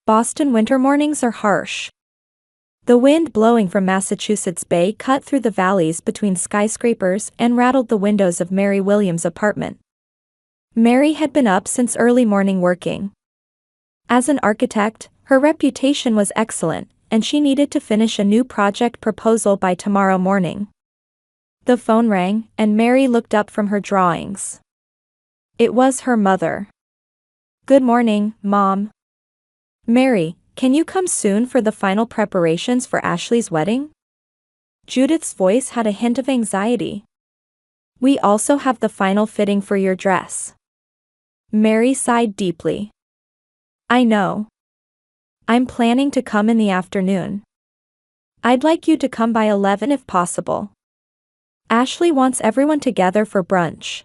Boston winter mornings are harsh. The wind blowing from Massachusetts Bay cut through the valleys between skyscrapers and rattled the windows of Mary Williams' apartment. Mary had been up since early morning working. As an architect, her reputation was excellent, and she needed to finish a new project proposal by tomorrow morning. The phone rang, and Mary looked up from her drawings. It was her mother. "Good morning, Mom." "Mary, can you come soon for the final preparations for Ashley's wedding?" Judith's voice had a hint of anxiety. "We also have the final fitting for your dress." Mary sighed deeply. "I know. I'm planning to come in the afternoon. I'd like you to come by 11 if possible. Ashley wants everyone together for brunch."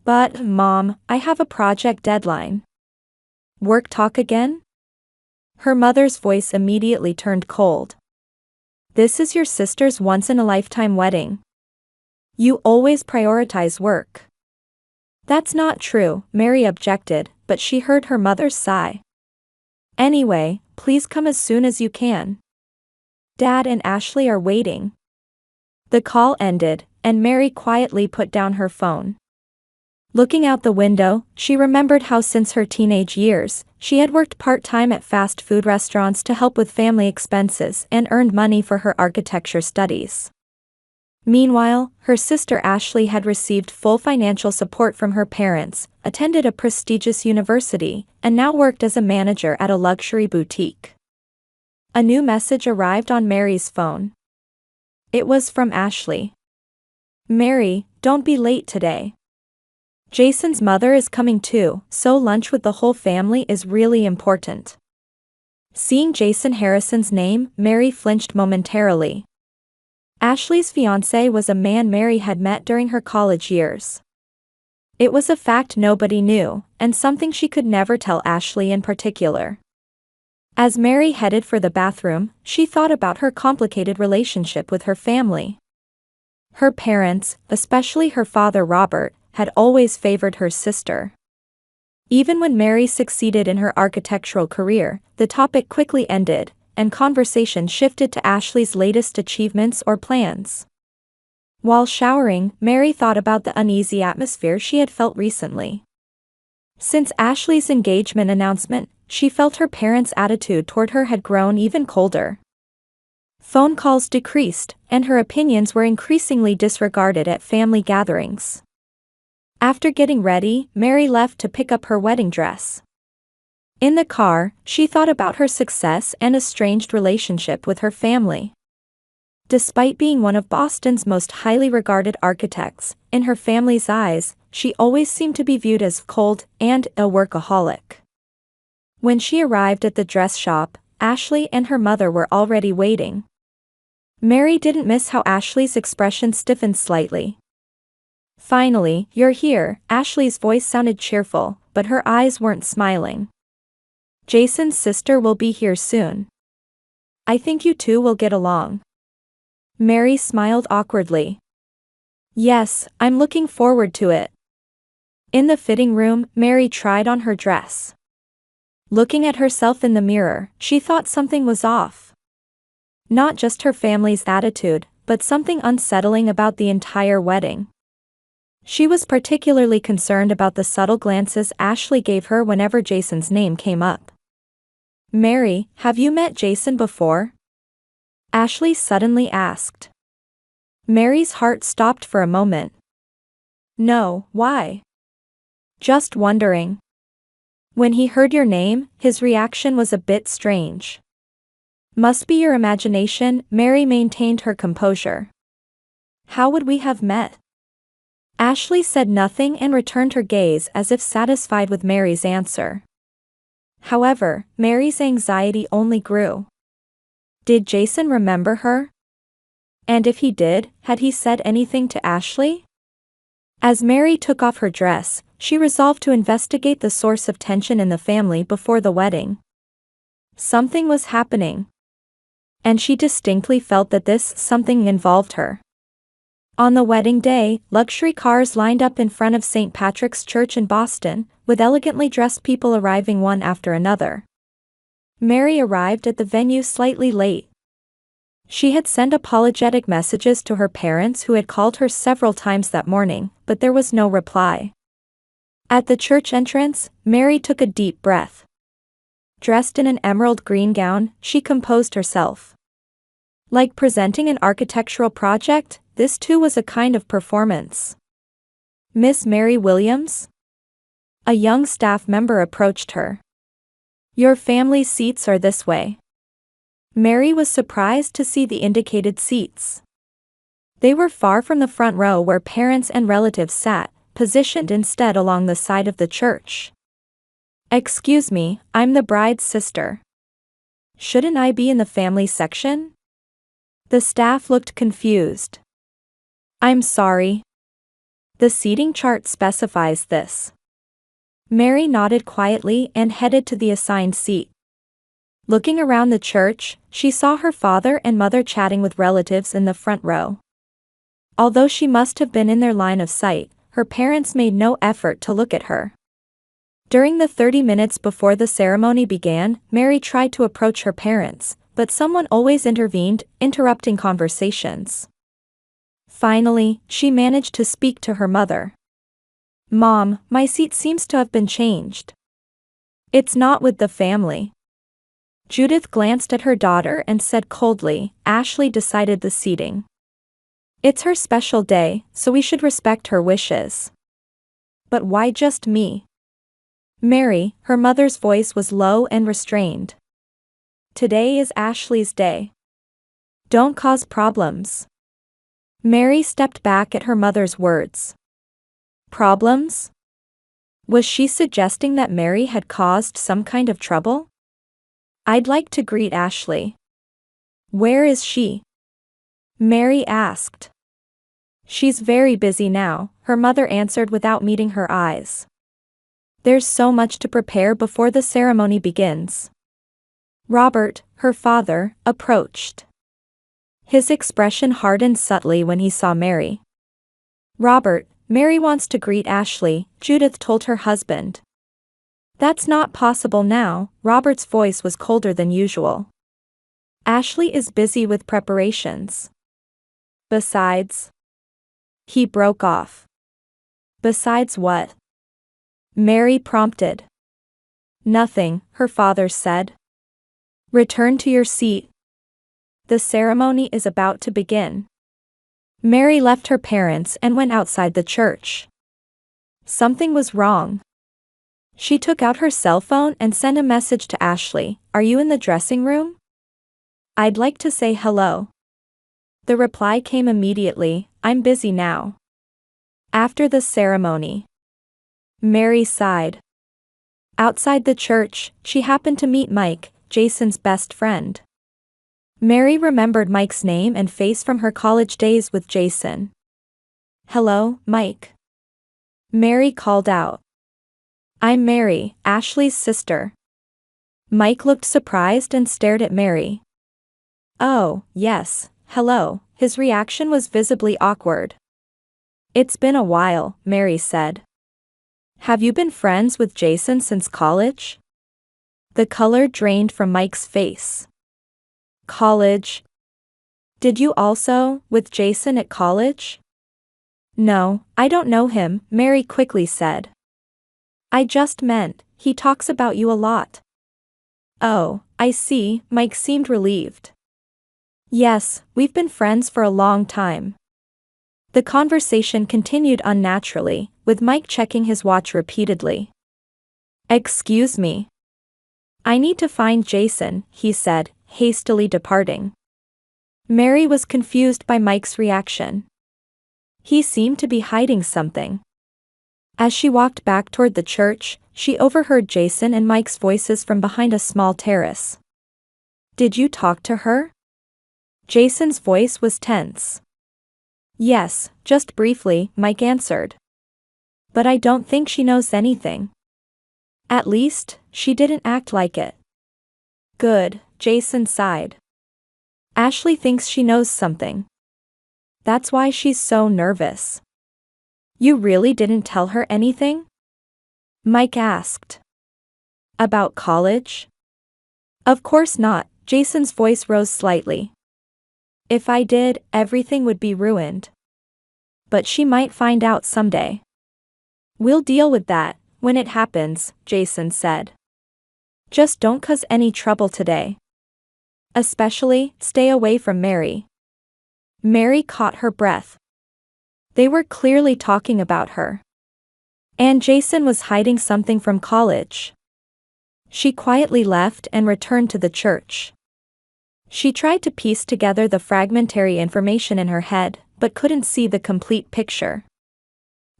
"But, Mom, I have a project deadline." "Work talk again?" Her mother's voice immediately turned cold. "This is your sister's once-in-a-lifetime wedding. You always prioritize work." "That's not true," Mary objected, but she heard her mother's sigh. "Anyway, please come as soon as you can. Dad and Ashley are waiting." The call ended, and Mary quietly put down her phone. Looking out the window, she remembered how since her teenage years, she had worked part-time at fast food restaurants to help with family expenses and earned money for her architecture studies. Meanwhile, her sister Ashley had received full financial support from her parents, attended a prestigious university, and now worked as a manager at a luxury boutique. A new message arrived on Mary's phone. It was from Ashley. "Mary, don't be late today. Jason's mother is coming too, so lunch with the whole family is really important." Seeing Jason Harrison's name, Mary flinched momentarily. Ashley's fiancé was a man Mary had met during her college years. It was a fact nobody knew, and something she could never tell Ashley in particular. As Mary headed for the bathroom, she thought about her complicated relationship with her family. Her parents, especially her father Robert, had always favored her sister. Even when Mary succeeded in her architectural career, the topic quickly ended, and conversation shifted to Ashley's latest achievements or plans. While showering, Mary thought about the uneasy atmosphere she had felt recently. Since Ashley's engagement announcement, she felt her parents' attitude toward her had grown even colder. Phone calls decreased, and her opinions were increasingly disregarded at family gatherings. After getting ready, Mary left to pick up her wedding dress. In the car, she thought about her success and estranged relationship with her family. Despite being one of Boston's most highly regarded architects, in her family's eyes, she always seemed to be viewed as cold and a workaholic. When she arrived at the dress shop, Ashley and her mother were already waiting. Mary didn't miss how Ashley's expression stiffened slightly. "Finally, you're here," Ashley's voice sounded cheerful, but her eyes weren't smiling. "Jason's sister will be here soon. I think you two will get along." Mary smiled awkwardly. "Yes, I'm looking forward to it." In the fitting room, Mary tried on her dress. Looking at herself in the mirror, she thought something was off. Not just her family's attitude, but something unsettling about the entire wedding. She was particularly concerned about the subtle glances Ashley gave her whenever Jason's name came up. "Mary, have you met Jason before?" Ashley suddenly asked. Mary's heart stopped for a moment. "No, why?" "Just wondering." "When he heard your name, his reaction was a bit strange." "Must be your imagination," Mary maintained her composure. "How would we have met?" Ashley said nothing and returned her gaze as if satisfied with Mary's answer. However, Mary's anxiety only grew. Did Jason remember her? And if he did, had he said anything to Ashley? As Mary took off her dress, she resolved to investigate the source of tension in the family before the wedding. Something was happening. And she distinctly felt that this something involved her. On the wedding day, luxury cars lined up in front of St. Patrick's Church in Boston, with elegantly dressed people arriving one after another. Mary arrived at the venue slightly late. She had sent apologetic messages to her parents who had called her several times that morning, but there was no reply. At the church entrance, Mary took a deep breath. Dressed in an emerald green gown, she composed herself. Like presenting an architectural project, this too was a kind of performance. "Miss Mary Williams?" A young staff member approached her. "Your family's seats are this way." Mary was surprised to see the indicated seats. They were far from the front row where parents and relatives sat, positioned instead along the side of the church. "Excuse me, I'm the bride's sister. Shouldn't I be in the family section?" The staff looked confused. "I'm sorry. The seating chart specifies this." Mary nodded quietly and headed to the assigned seat. Looking around the church, she saw her father and mother chatting with relatives in the front row. Although she must have been in their line of sight, her parents made no effort to look at her. During the 30 minutes before the ceremony began, Mary tried to approach her parents, but someone always intervened, interrupting conversations. Finally, she managed to speak to her mother. "Mom, my seat seems to have been changed." "It's not with the family." Judith glanced at her daughter and said coldly, "Ashley decided the seating. It's her special day, so we should respect her wishes." "But why just me?" "Mary," her mother's voice was low and restrained. "Today is Ashley's day. Don't cause problems." Mary stepped back at her mother's words. Problems? Was she suggesting that Mary had caused some kind of trouble? "I'd like to greet Ashley." "Where is she?" Mary asked. "She's very busy now," her mother answered without meeting her eyes. "There's so much to prepare before the ceremony begins." Robert, her father, approached. His expression hardened subtly when he saw Mary. "Robert, Mary wants to greet Ashley," Judith told her husband. "That's not possible now," Robert's voice was colder than usual. "Ashley is busy with preparations. Besides..." He broke off. "Besides what?" Mary prompted. "Nothing," her father said. "Return to your seat. The ceremony is about to begin." Mary left her parents and went outside the church. Something was wrong. She took out her cell phone and sent a message to Ashley. "Are you in the dressing room? I'd like to say hello." The reply came immediately, "I'm busy now." After the ceremony, Mary sighed. Outside the church, she happened to meet Mike, Jason's best friend. Mary remembered Mike's name and face from her college days with Jason. "Hello, Mike." Mary called out. "I'm Mary, Ashley's sister." Mike looked surprised and stared at Mary. "Oh, yes, hello." His reaction was visibly awkward. "It's been a while," Mary said. "Have you been friends with Jason since college?" The color drained from Mike's face. "College? Did you also, with Jason at college?" "No, I don't know him," Mary quickly said. "I just meant, he talks about you a lot." "Oh, I see," Mike seemed relieved. "Yes, we've been friends for a long time." The conversation continued unnaturally, with Mike checking his watch repeatedly. "Excuse me. I need to find Jason," he said, hastily departing. Mary was confused by Mike's reaction. He seemed to be hiding something. As she walked back toward the church, she overheard Jason and Mike's voices from behind a small terrace. "Did you talk to her?" Jason's voice was tense. "Yes, just briefly," Mike answered. "But I don't think she knows anything. At least, she didn't act like it." "Good," Jason sighed. "Ashley thinks she knows something. That's why she's so nervous." "You really didn't tell her anything?" Mike asked. "About college?" Of course not, Jason's voice rose slightly. If I did, everything would be ruined. But she might find out someday. We'll deal with that when it happens, Jason said. Just don't cause any trouble today. Especially, stay away from Mary. Mary caught her breath. They were clearly talking about her. And Jason was hiding something from college. She quietly left and returned to the church. She tried to piece together the fragmentary information in her head, but couldn't see the complete picture.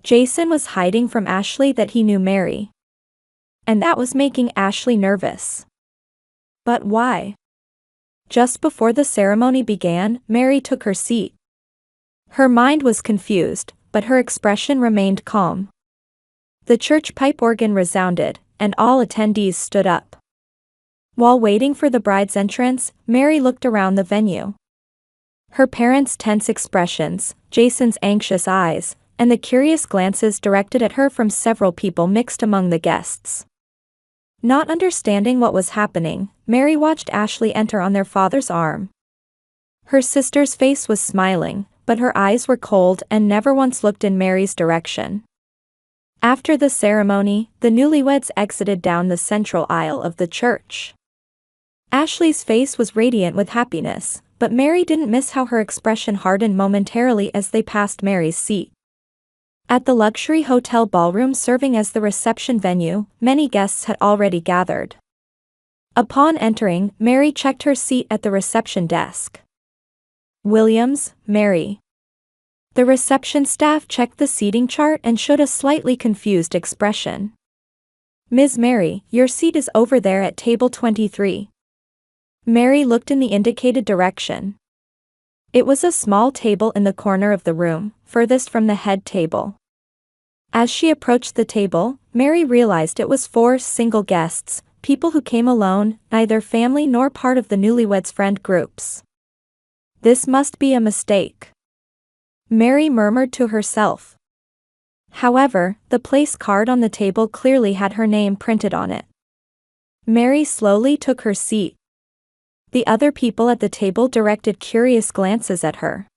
Jason was hiding from Ashley that he knew Mary. And that was making Ashley nervous. But why? Just before the ceremony began, Mary took her seat. Her mind was confused, but her expression remained calm. The church pipe organ resounded, and all attendees stood up. While waiting for the bride's entrance, Mary looked around the venue. Her parents' tense expressions, Jason's anxious eyes, and the curious glances directed at her from several people mixed among the guests. Not understanding what was happening, Mary watched Ashley enter on their father's arm. Her sister's face was smiling, but her eyes were cold and never once looked in Mary's direction. After the ceremony, the newlyweds exited down the central aisle of the church. Ashley's face was radiant with happiness, but Mary didn't miss how her expression hardened momentarily as they passed Mary's seat. At the luxury hotel ballroom serving as the reception venue, many guests had already gathered. Upon entering, Mary checked her seat at the reception desk. Williams, Mary. The reception staff checked the seating chart and showed a slightly confused expression. Ms. Mary, your seat is over there at table 23. Mary looked in the indicated direction. It was a small table in the corner of the room, furthest from the head table. As she approached the table, Mary realized it was 4 single guests, people who came alone, neither family nor part of the newlyweds' friend groups. This must be a mistake, Mary murmured to herself. However, the place card on the table clearly had her name printed on it. Mary slowly took her seat. The other people at the table directed curious glances at her.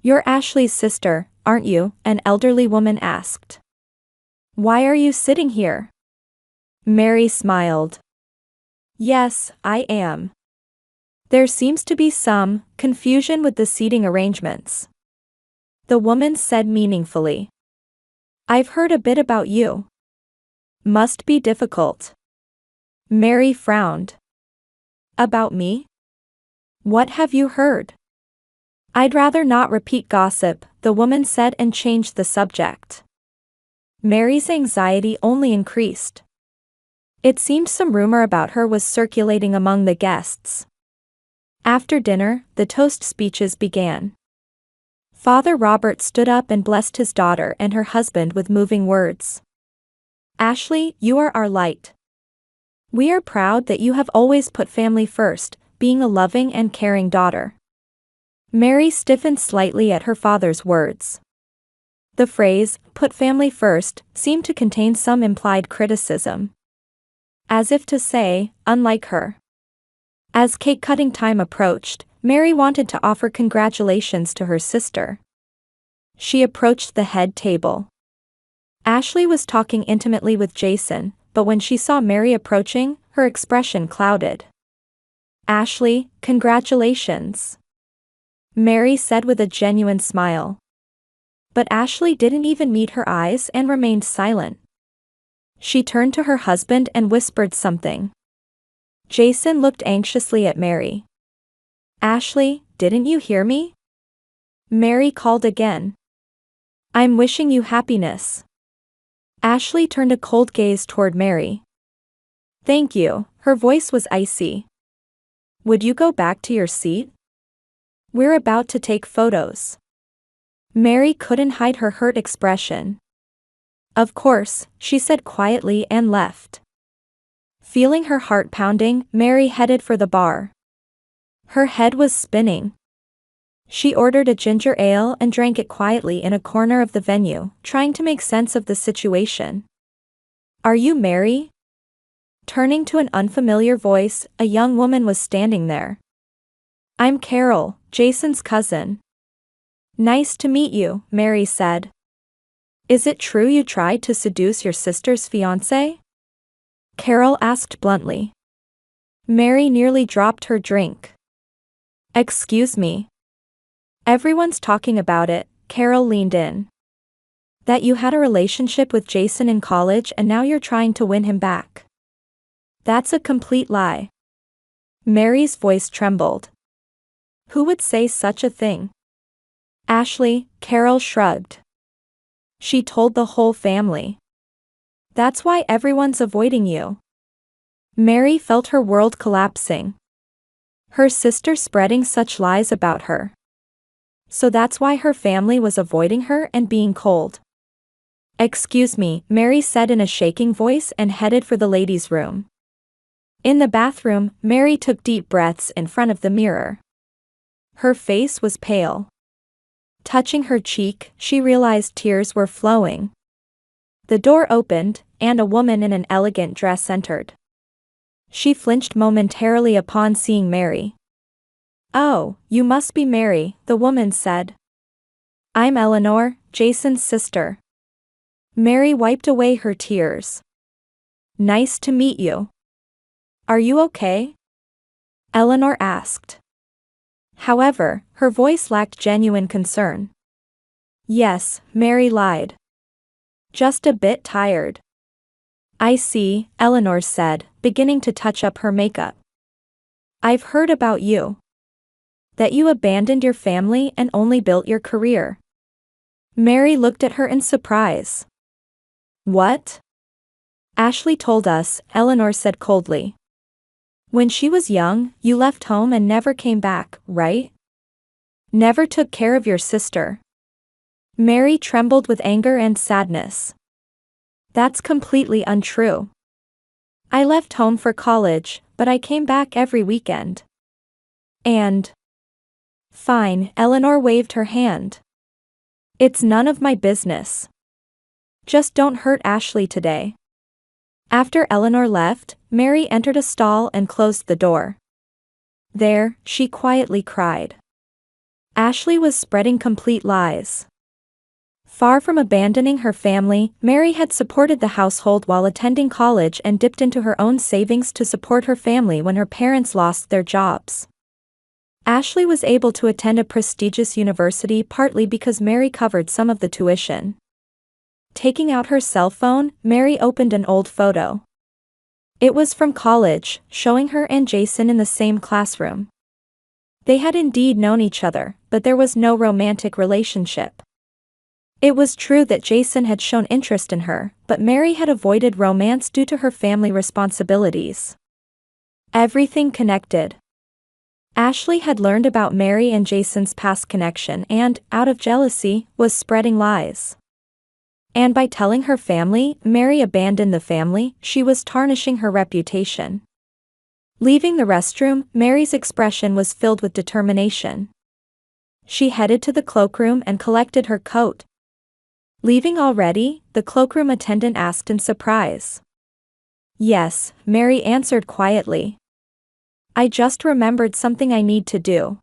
"You're Ashley's sister, aren't you?" an elderly woman asked. "Why are you sitting here?" Mary smiled. "Yes, I am." There seems to be some confusion with the seating arrangements, the woman said meaningfully. "I've heard a bit about you. Must be difficult." Mary frowned. "About me? What have you heard?" "I'd rather not repeat gossip," the woman said and changed the subject. Mary's anxiety only increased. It seemed some rumor about her was circulating among the guests. After dinner, the toast speeches began. Father Robert stood up and blessed his daughter and her husband with moving words. "Ashley, you are our light. We are proud that you have always put family first, being a loving and caring daughter." Mary stiffened slightly at her father's words. The phrase, "put family first," seemed to contain some implied criticism. As if to say, unlike her. As cake-cutting time approached, Mary wanted to offer congratulations to her sister. She approached the head table. Ashley was talking intimately with Jason, but when she saw Mary approaching, her expression clouded. "Ashley, congratulations," Mary said with a genuine smile. But Ashley didn't even meet her eyes and remained silent. She turned to her husband and whispered something. Jason looked anxiously at Mary. "Ashley, didn't you hear me?" Mary called again. "I'm wishing you happiness." Ashley turned a cold gaze toward Mary. "Thank you," her voice was icy. "Would you go back to your seat? We're about to take photos." Mary couldn't hide her hurt expression. "Of course," she said quietly and left. Feeling her heart pounding, Mary headed for the bar. Her head was spinning. She ordered a ginger ale and drank it quietly in a corner of the venue, trying to make sense of the situation. "Are you Mary?" Turning to an unfamiliar voice, a young woman was standing there. "I'm Carol, Jason's cousin." "Nice to meet you," Mary said. "Is it true you tried to seduce your sister's fiancé?" Carol asked bluntly. Mary nearly dropped her drink. "Excuse me. Everyone's talking about it," Carol leaned in. "That you had a relationship with Jason in college and now you're trying to win him back. That's a complete lie." Mary's voice trembled. "Who would say such a thing?" "Ashley," Carol shrugged. "She told the whole family. That's why everyone's avoiding you." Mary felt her world collapsing. Her sister spreading such lies about her. So that's why her family was avoiding her and being cold. "Excuse me," Mary said in a shaking voice and headed for the ladies' room. In the bathroom, Mary took deep breaths in front of the mirror. Her face was pale. Touching her cheek, she realized tears were flowing. The door opened, and a woman in an elegant dress entered. She flinched momentarily upon seeing Mary. "Oh, you must be Mary," the woman said. "I'm Eleanor, Jason's sister." Mary wiped away her tears. "Nice to meet you. Are you okay?" Eleanor asked. However, her voice lacked genuine concern. "Yes," Mary lied. "Just a bit tired." "I see," Eleanor said, beginning to touch up her makeup. "I've heard about you. That you abandoned your family and only built your career." Mary looked at her in surprise. "What?" "Ashley told us," Eleanor said coldly. "When she was young, you left home and never came back, right? Never took care of your sister." Mary trembled with anger and sadness. "That's completely untrue. I left home for college, but I came back every weekend. And..." "Fine," Eleanor waved her hand. "It's none of my business. Just don't hurt Ashley today." After Eleanor left, Mary entered a stall and closed the door. There, she quietly cried. Ashley was spreading complete lies. Far from abandoning her family, Mary had supported the household while attending college and dipped into her own savings to support her family when her parents lost their jobs. Ashley was able to attend a prestigious university partly because Mary covered some of the tuition. Taking out her cell phone, Mary opened an old photo. It was from college, showing her and Jason in the same classroom. They had indeed known each other, but there was no romantic relationship. It was true that Jason had shown interest in her, but Mary had avoided romance due to her family responsibilities. Everything connected. Ashley had learned about Mary and Jason's past connection and, out of jealousy, was spreading lies. And by telling her family Mary abandoned the family, she was tarnishing her reputation. Leaving the restroom, Mary's expression was filled with determination. She headed to the cloakroom and collected her coat. "Leaving already?" the cloakroom attendant asked in surprise. "Yes," Mary answered quietly. "I just remembered something I need to do."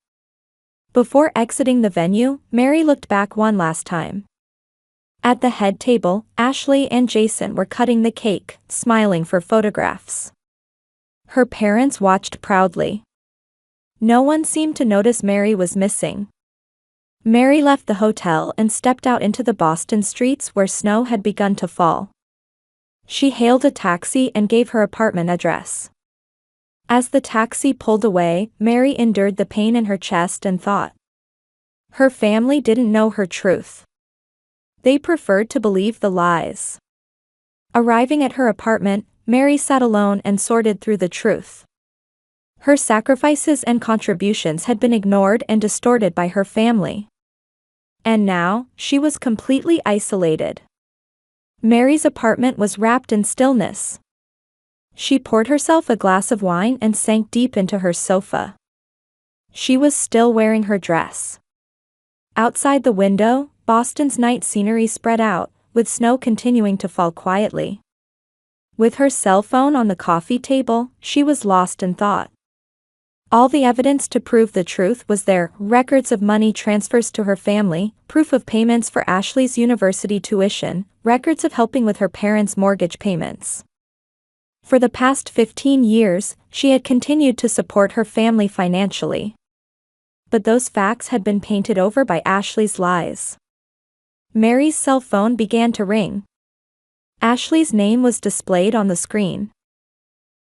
Before exiting the venue, Mary looked back one last time. At the head table, Ashley and Jason were cutting the cake, smiling for photographs. Her parents watched proudly. No one seemed to notice Mary was missing. Mary left the hotel and stepped out into the Boston streets where snow had begun to fall. She hailed a taxi and gave her apartment address. As the taxi pulled away, Mary endured the pain in her chest and thought. Her family didn't know her truth. They preferred to believe the lies. Arriving at her apartment, Mary sat alone and sorted through the truth. Her sacrifices and contributions had been ignored and distorted by her family. And now, she was completely isolated. Mary's apartment was wrapped in stillness. She poured herself a glass of wine and sank deep into her sofa. She was still wearing her dress. Outside the window, Boston's night scenery spread out, with snow continuing to fall quietly. With her cell phone on the coffee table, she was lost in thought. All the evidence to prove the truth was there: records of money transfers to her family, proof of payments for Ashley's university tuition, records of helping with her parents' mortgage payments. For the past 15 years, she had continued to support her family financially. But those facts had been painted over by Ashley's lies. Mary's cell phone began to ring. Ashley's name was displayed on the screen.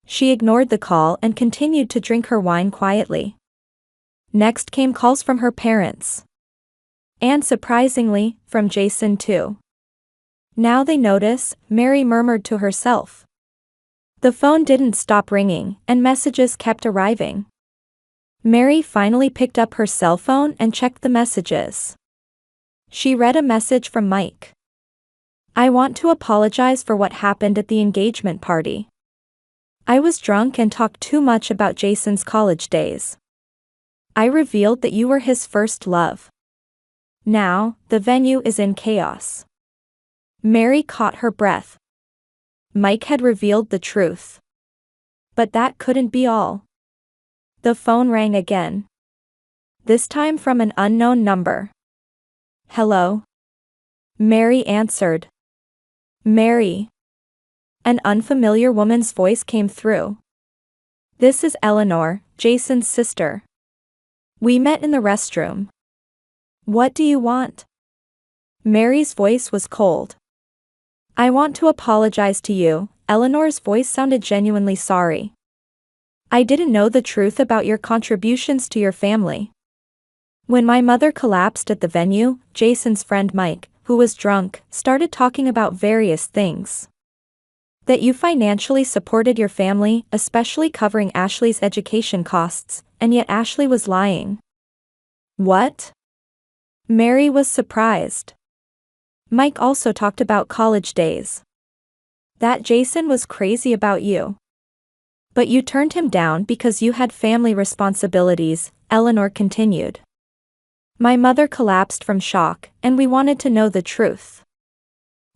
She ignored the call and continued to drink her wine quietly. Next came calls from her parents. And surprisingly, from Jason too. Now they notice, Mary murmured to herself. The phone didn't stop ringing, and messages kept arriving. Mary finally picked up her cell phone and checked the messages. She read a message from Mike. I want to apologize for what happened at the engagement party. I was drunk and talked too much about Jason's college days. I revealed that you were his first love. Now, the venue is in chaos. Mary caught her breath. Mike had revealed the truth. But that couldn't be all. The phone rang again. This time from an unknown number. Hello? Mary answered. Mary. An unfamiliar woman's voice came through. This is Eleanor, Jason's sister. We met in the restroom. What do you want? Mary's voice was cold. I want to apologize to you. Eleanor's voice sounded genuinely sorry. I didn't know the truth about your contributions to your family. When my mother collapsed at the venue, Jason's friend Mike, who was drunk, started talking about various things. That you financially supported your family, especially covering Ashley's education costs, and yet Ashley was lying. What? Mary was surprised. Mike also talked about college days. That Jason was crazy about you. But you turned him down because you had family responsibilities, Eleanor continued. My mother collapsed from shock, and we wanted to know the truth.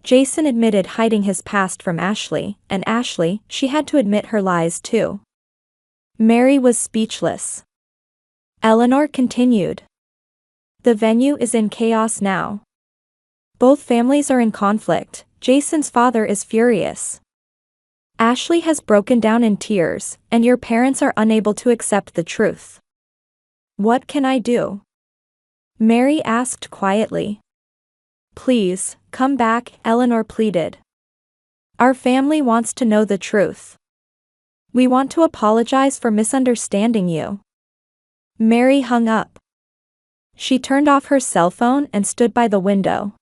Jason admitted hiding his past from Ashley, and Ashley, she had to admit her lies too. Mary was speechless. Eleanor continued. The venue is in chaos now. Both families are in conflict. Jason's father is furious. Ashley has broken down in tears, and your parents are unable to accept the truth. What can I do? Mary asked quietly. Please, come back, Eleanor pleaded. Our family wants to know the truth. We want to apologize for misunderstanding you. Mary hung up. She turned off her cell phone and stood by the window.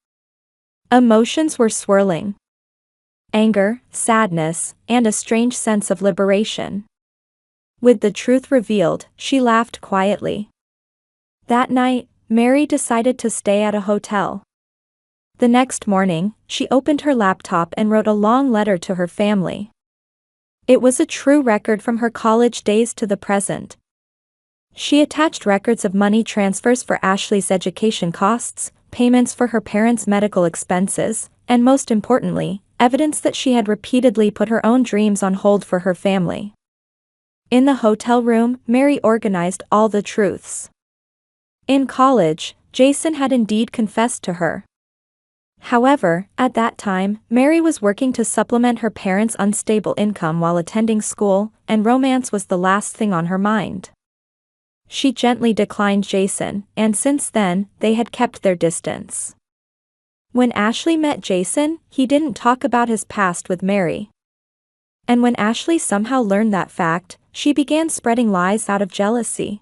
Emotions were swirling. Anger, sadness, and a strange sense of liberation. With the truth revealed, she laughed quietly. That night, Mary decided to stay at a hotel. The next morning, she opened her laptop and wrote a long letter to her family. It was a true record from her college days to the present. She attached records of money transfers for Ashley's education costs, payments for her parents' medical expenses, and most importantly, evidence that she had repeatedly put her own dreams on hold for her family. In the hotel room, Mary organized all the truths. In college, Jason had indeed confessed to her. However, at that time, Mary was working to supplement her parents' unstable income while attending school, and romance was the last thing on her mind. She gently declined Jason, and since then, they had kept their distance. When Ashley met Jason, he didn't talk about his past with Mary. And when Ashley somehow learned that fact, she began spreading lies out of jealousy.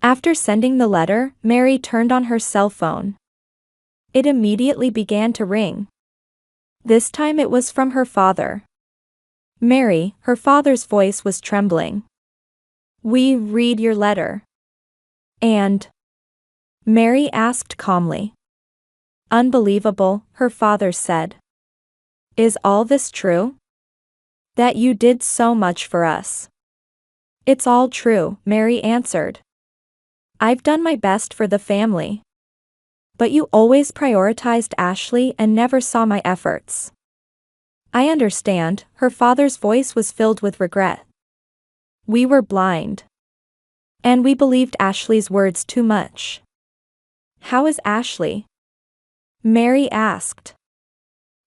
After sending the letter, Mary turned on her cell phone. It immediately began to ring. This time it was from her father. Mary, her father's voice was trembling. We read your letter. And? Mary asked calmly. Unbelievable, her father said. Is all this true? That you did so much for us. It's all true, Mary answered. I've done my best for the family. But you always prioritized Ashley and never saw my efforts. I understand, her father's voice was filled with regret. We were blind. And we believed Ashley's words too much. How is Ashley? Mary asked.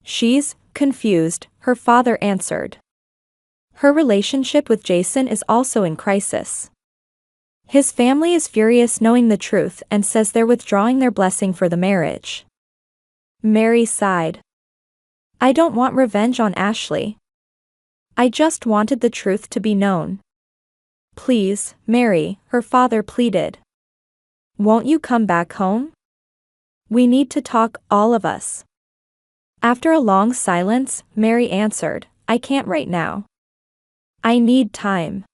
She's confused, her father answered. Her relationship with Jason is also in crisis. His family is furious knowing the truth and says they're withdrawing their blessing for the marriage. Mary sighed. I don't want revenge on Ashley. I just wanted the truth to be known. Please, Mary, her father pleaded. Won't you come back home? We need to talk, all of us. After a long silence, Mary answered, I can't right now. I need time.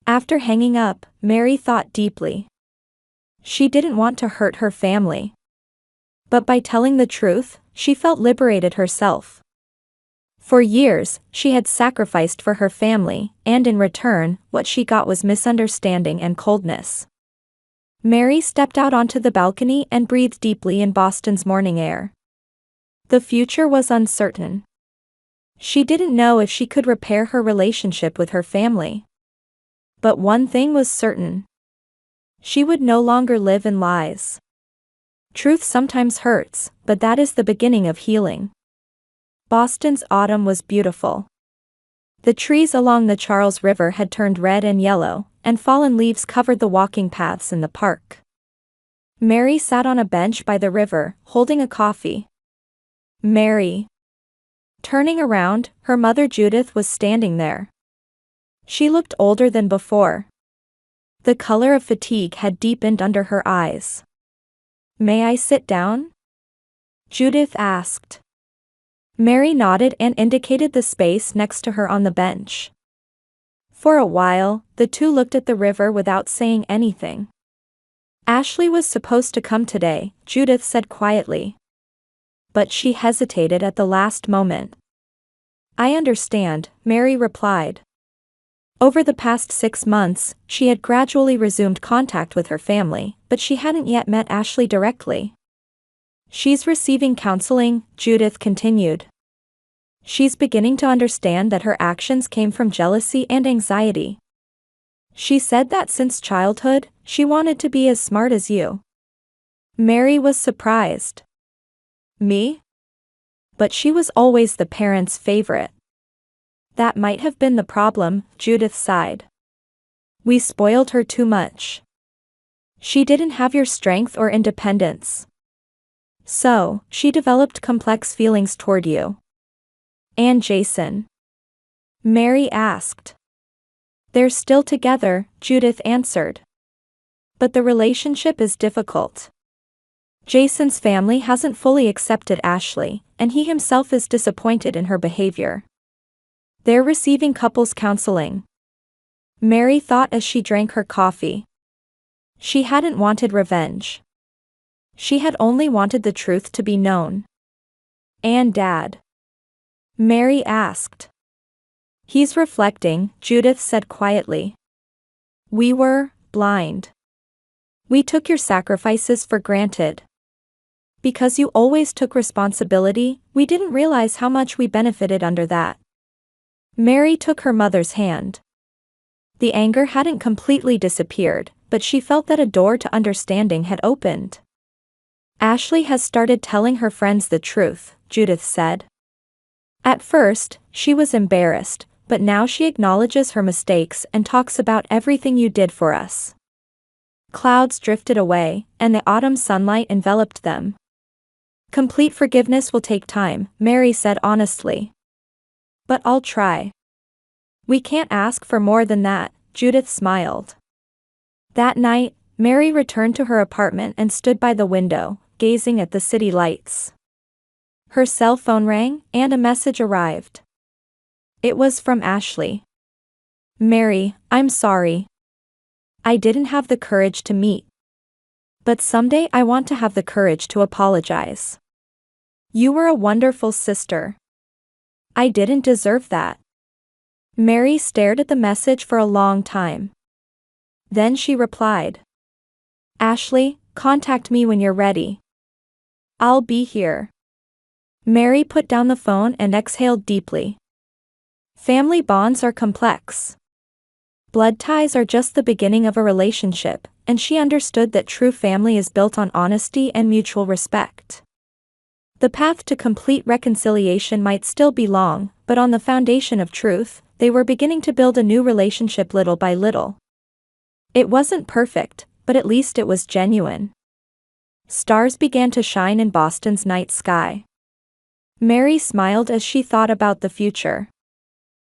After hanging up, Mary thought deeply. She didn't want to hurt her family. But by telling the truth, she felt liberated herself. For years, she had sacrificed for her family, and in return, what she got was misunderstanding and coldness. Mary stepped out onto the balcony and breathed deeply in Boston's morning air. The future was uncertain. She didn't know if she could repair her relationship with her family. But one thing was certain. She would no longer live in lies. Truth sometimes hurts, but that is the beginning of healing. Boston's autumn was beautiful. The trees along the Charles River had turned red and yellow, and fallen leaves covered the walking paths in the park. Mary sat on a bench by the river, holding a coffee. Mary. Turning around, her mother Judith was standing there. She looked older than before. The color of fatigue had deepened under her eyes. May I sit down? Judith asked. Mary nodded and indicated the space next to her on the bench. For a while, the two looked at the river without saying anything. Ashley was supposed to come today, Judith said quietly. But she hesitated at the last moment. I understand, Mary replied. Over the past 6 months, she had gradually resumed contact with her family, but she hadn't yet met Ashley directly. She's receiving counseling, Judith continued. She's beginning to understand that her actions came from jealousy and anxiety. She said that since childhood, she wanted to be as smart as you. Mary was surprised. Me? But she was always the parents' favorite. That might have been the problem, Judith sighed. We spoiled her too much. She didn't have your strength or independence. So, she developed complex feelings toward you. And Jason? Mary asked. They're still together, Judith answered. But the relationship is difficult. Jason's family hasn't fully accepted Ashley, and he himself is disappointed in her behavior. They're receiving couples counseling. Mary thought as she drank her coffee. She hadn't wanted revenge. She had only wanted the truth to be known. And Dad? Mary asked. He's reflecting, Judith said quietly. We were blind. We took your sacrifices for granted. Because you always took responsibility, we didn't realize how much we benefited under that. Mary took her mother's hand. The anger hadn't completely disappeared, but she felt that a door to understanding had opened. Ashley has started telling her friends the truth, Judith said. At first, she was embarrassed, but now she acknowledges her mistakes and talks about everything you did for us. Clouds drifted away, and the autumn sunlight enveloped them. Complete forgiveness will take time, Mary said honestly. But I'll try. We can't ask for more than that, Judith smiled. That night, Mary returned to her apartment and stood by the window, gazing at the city lights. Her cell phone rang, and a message arrived. It was from Ashley. Mary, I'm sorry. I didn't have the courage to meet. But someday I want to have the courage to apologize. You were a wonderful sister. I didn't deserve that. Mary stared at the message for a long time. Then she replied. Ashley, contact me when you're ready. I'll be here. Mary put down the phone and exhaled deeply. Family bonds are complex. Blood ties are just the beginning of a relationship, and she understood that true family is built on honesty and mutual respect. The path to complete reconciliation might still be long, but on the foundation of truth, they were beginning to build a new relationship little by little. It wasn't perfect, but at least it was genuine. Stars began to shine in Boston's night sky. Mary smiled as she thought about the future.